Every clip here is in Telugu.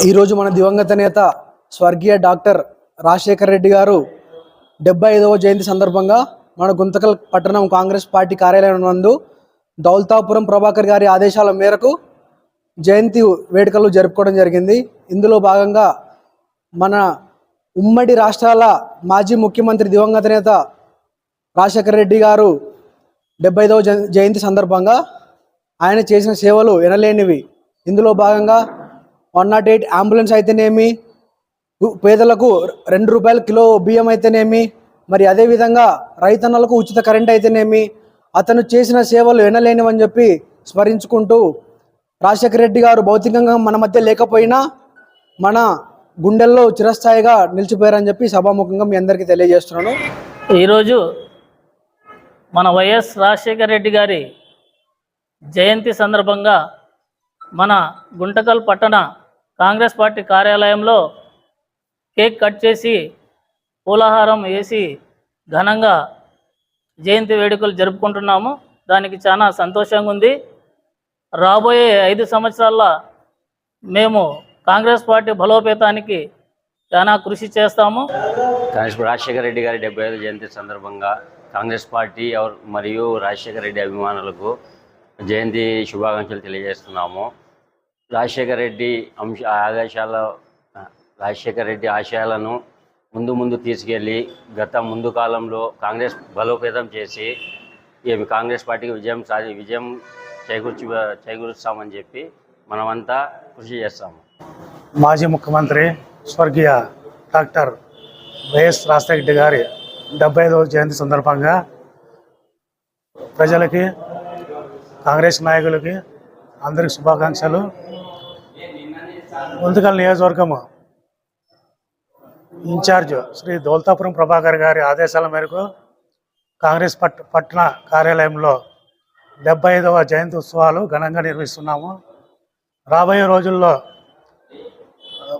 ఈరోజు మన దివంగత నేత స్వర్గీయ డాక్టర్ రాజశేఖర్ రెడ్డి గారు 75వ జయంతి సందర్భంగా మన గుంతకల్ పట్టణం కాంగ్రెస్ పార్టీ కార్యాలయం నందు దౌల్తాపురం ప్రభాకర్ గారి ఆదేశాల మేరకు జయంతి వేడుకలు జరుపుకోవడం జరిగింది. ఇందులో భాగంగా మన ఉమ్మడి రాష్ట్రాల మాజీ ముఖ్యమంత్రి దివంగత నేత రాజశేఖర్ రెడ్డి గారు 75వ జయంతి సందర్భంగా ఆయన చేసిన సేవలు ఎనలేనివి. ఇందులో భాగంగా 108 అంబులెన్స్ అయితేనేమి, పేదలకు ₹2 కిలో బియ్యం అయితేనేమి, మరి అదేవిధంగా రైతన్నలకు ఉచిత కరెంట్ అయితేనేమి, అతను చేసిన సేవలు ఎనలేనివని చెప్పి స్మరించుకుంటూ రాజశేఖర రెడ్డి గారు భౌతికంగా మన మధ్య లేకపోయినా మన గుండెల్లో చిరస్థాయిగా నిలిచిపోయారని చెప్పి సభాముఖంగా మీ అందరికీ తెలియజేస్తున్నాను. ఈరోజు మన వైఎస్ రాజశేఖర రెడ్డి గారి జయంతి సందర్భంగా మన గుంటకల్ పట్టణ కాంగ్రెస్ పార్టీ కార్యాలయంలో కేక్ కట్ చేసి పూలహారం వేసి ఘనంగా జయంతి వేడుకలు జరుపుకుంటున్నాము. దానికి చాలా సంతోషంగా ఉంది. రాబోయే 5 సంవత్సరాల్లో మేము కాంగ్రెస్ పార్టీ బలోపేతానికి చాలా కృషి చేస్తాము. రాజశేఖర రెడ్డి గారి 75వ జయంతి సందర్భంగా కాంగ్రెస్ పార్టీ మరియు రాజశేఖర రెడ్డి అభిమానులకు జయంతి శుభాకాంక్షలు తెలియజేస్తున్నాము. రాజశేఖర రెడ్డి ఆశయాలను ముందు తీసుకెళ్ళి ముందు కాలంలో కాంగ్రెస్ బలోపేతం చేసి కాంగ్రెస్ పార్టీకి విజయం చేకూరుస్తామని చెప్పి మనమంతా కృషి చేస్తాము. మాజీ ముఖ్యమంత్రి స్వర్గీయ డాక్టర్ వైఎస్ రాజశేఖర రెడ్డి గారి 75వ జయంతి సందర్భంగా ప్రజలకి, కాంగ్రెస్ నాయకులకి అందరికి శుభాకాంక్షలు. గుంతకల్ నియోజకవర్గం ఇన్ఛార్జ్ శ్రీ దౌల్తాపురం ప్రభాకర్ గారి ఆదేశాల మేరకు కాంగ్రెస్ పట్టణ కార్యాలయంలో 75వ జయంతి ఉత్సవాలు ఘనంగా నిర్వహిస్తున్నాము. రాబోయే రోజుల్లో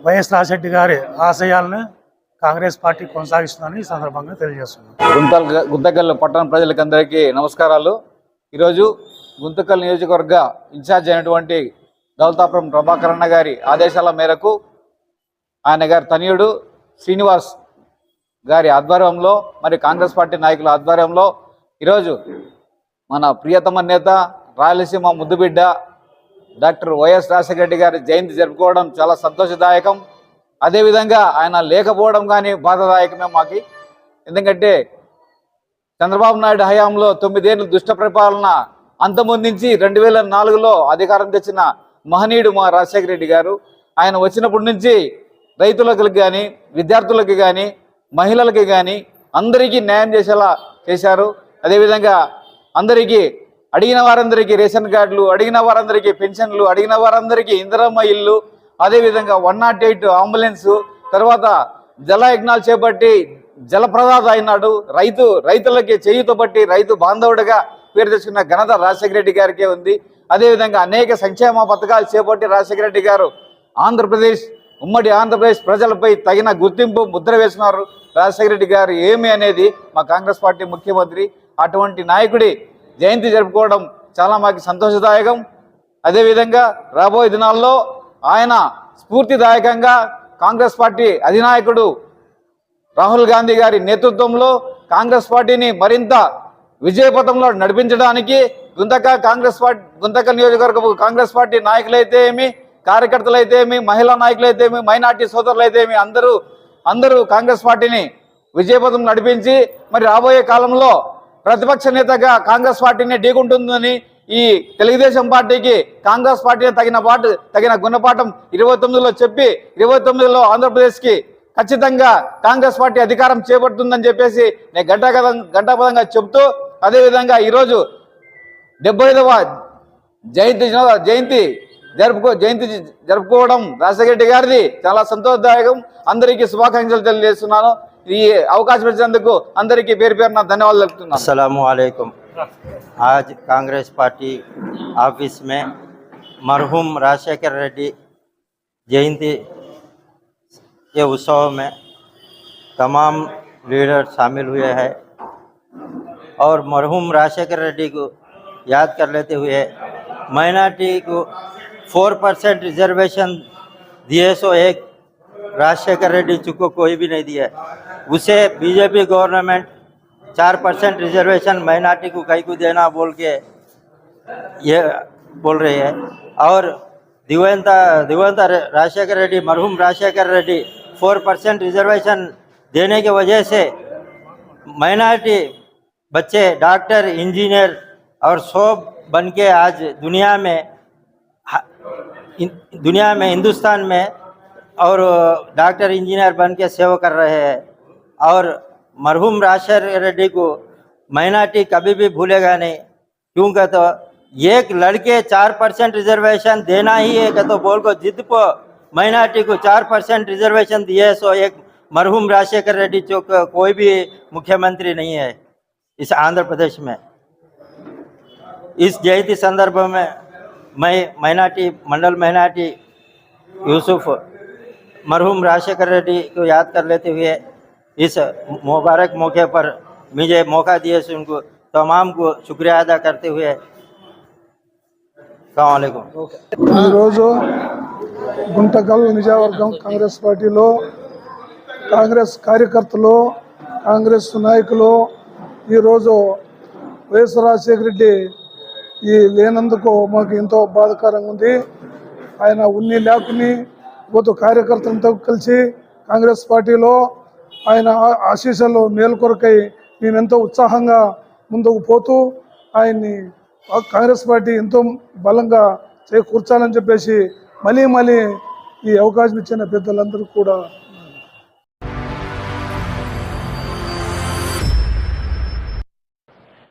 వైఎస్ రాజశేఖర రెడ్డి గారి ఆశయాలను కాంగ్రెస్ పార్టీ కొనసాగిస్తుందని ఈ సందర్భంగా తెలియజేస్తున్నాం. గుంతకల్ పట్టణ ప్రజలకందరికీ నమస్కారాలు. ఈరోజు గుంతకల్ నియోజకవర్గ ఇన్ఛార్జ్ అయినటువంటి దౌల్తాపురం ప్రభాకర్ అన్న గారి ఆదేశాల మేరకు ఆయన గారి తనయుడు శ్రీనివాస్ గారి ఆధ్వర్యంలో మరి కాంగ్రెస్ పార్టీ నాయకుల ఆధ్వర్యంలో ఈరోజు మన ప్రియతమ నేత రాయలసీమ ముద్దుబిడ్డ డాక్టర్ వైఎస్ రాజశేఖర రెడ్డి గారి జయంతి జరుపుకోవడం చాలా సంతోషదాయకం. అదేవిధంగా ఆయన లేకపోవడం కానీ బాధాదాయకమే మాకు. ఎందుకంటే చంద్రబాబు నాయుడు హయాంలో 9 ఏళ్ళు దుష్ట పరిపాలన అంతమొందించి 2004లో అధికారం తెచ్చిన మహనీయుడు మా రాజశేఖర రెడ్డి గారు. ఆయన వచ్చినప్పటి నుంచి రైతులకు కానీ, విద్యార్థులకు కానీ, మహిళలకి కానీ అందరికీ న్యాయం చేసేలా చేశారు. అదేవిధంగా అందరికీ అడిగిన వారందరికీ రేషన్ కార్డులు, అడిగిన వారందరికీ పెన్షన్లు, అడిగిన వారందరికీ ఇందిరమ్మ ఇల్లు, అదేవిధంగా 108 అంబులెన్సు, తర్వాత జలయజ్ఞాలు చేపట్టి జలప్రదాత అయినాడు. రైతులకి చేయూత పట్టి రైతు బాంధవుడిగా పేరు తెచ్చుకున్న ఘనత రాజశేఖర రెడ్డి గారికే ఉంది. అదేవిధంగా అనేక సంక్షేమ పథకాలు చేపట్టి రాజశేఖర రెడ్డి గారు ఉమ్మడి ఆంధ్రప్రదేశ్ ప్రజలపై తగిన గుర్తింపు ముద్ర వేస్తున్నారు. రాజశేఖర రెడ్డి గారు ఏమి అనేది మా కాంగ్రెస్ పార్టీ ముఖ్యమంత్రి. అటువంటి నాయకుడి జయంతి జరుపుకోవడం చాలా మాకు సంతోషదాయకం. అదేవిధంగా రాబోయే దినాల్లో ఆయన స్ఫూర్తిదాయకంగా కాంగ్రెస్ పార్టీ అధినాయకుడు రాహుల్ గాంధీ గారి నేతృత్వంలో కాంగ్రెస్ పార్టీని మరింత విజయపథంలో నడిపించడానికి గుంతకల్ నియోజకవర్గ కాంగ్రెస్ పార్టీ నాయకులైతే ఏమి, కార్యకర్తలైతే ఏమి, మహిళా నాయకులైతే ఏమి, మైనార్టీ సోదరులైతే ఏమి అందరూ కాంగ్రెస్ పార్టీని విజయపథం నడిపించి మరి రాబోయే కాలంలో ప్రతిపక్ష నేతగా కాంగ్రెస్ పార్టీని ఢీకుంటుందని ఈ తెలుగుదేశం పార్టీకి కాంగ్రెస్ పార్టీని తగిన గుణపాఠం 29లో చెప్పి 29లో ఆంధ్రప్రదేశ్కి ఖచ్చితంగా కాంగ్రెస్ పార్టీ అధికారం చేపడుతుందని చెప్పేసి నేను గంటాపదంగా చెప్తూ, అదేవిధంగా ఈరోజు 75వ జయంతి జరుపుకోవడం రాజశేఖర రెడ్డి గారిది చాలా సంతోషదాయకం. అందరికీ శుభాకాంక్షలు తెలియజేస్తున్నాను. ఈ అవకాశం ఇచ్చినందుకు అందరికీ పేరున ధన్యవాదాలు తెలుపుతున్నాను. अस्सलामु अलैकुम। आज कांग्रेस पार्टी ऑफिस में मरहूम राजशेखर रेड्डी जयंती के उत्सव में तमाम लीडर शामिल हुए हैं और मरहूम राजशेखर रेड्डी को याद कर लेते हुए माइनॉरिटी को 4% रिजर्वेशन दिए सो एक राजशेखर रेड्डी को कोई भी नहीं दिया है। उसे बीजेपी गवर्नमेंट 4% रिजर्वेशन माइनॉरिटी को कहीं को देना बोल के ये बोल रही है। और दिवंगत राजशेखर रेड्डी, मरहूम राजशेखर रेड्डी 4% रिजर्वेशन देने की वजह से माइनॉरिटी बच्चे डॉक्टर, इंजीनियर और सब बन के आज दुनिया में हिंदुस्तान में और डॉक्टर, इंजीनियर बन के सेवा कर रहे हैं। और मरहूम राजशेखर रेड्डी को माइनॉरिटी कभी भी भूलेगा नहीं, क्योंकि तो एक लड़के 4% रिजर्वेशन देना ही है कि तो बोल को जिद को माइनॉरिटी को 4% रिजर्वेशन दिए सो एक मरहूम राजशेखर रेड्डी चौक कोई भी मुख्यमंत्री नहीं है इस आंध्र प्रदेश में। इस जयंती संदर्भ में मैं मंडल माइनॉरिटी यूसुफ मरहूम राजशेखर रेड्डी को याद कर लेते हुए इस मुबारक मौके पर मुझे मौका दिए से उनको तमाम को शुक्रिया अदा करते हुए अस्सलाम वालेकुम। ఈరోజు గుంటకల్ నియోజకవర్గం కాంగ్రెస్ పార్టీలో కాంగ్రెస్ కార్యకర్తలు, కాంగ్రెస్ నాయకులు ఈరోజు వైఎస్ రాజశేఖర రెడ్డి లేనందుకు మాకు ఎంతో బాధాకరంగా ఉంది. ఆయన ఉన్ని లేకుని పోతూ కార్యకర్తలతో కలిసి కాంగ్రెస్ పార్టీలో ఆయన ఆశీస్సులు మేలుకొరకై మేమెంతో ఉత్సాహంగా ముందుకు పోతూ ఆయన్ని కాంగ్రెస్ పార్టీ ఎంతో బలంగా చేకూర్చాలని చెప్పేసి మళ్ళీ ఈ అవకాశం ఇచ్చిన పెద్దలందరూ కూడా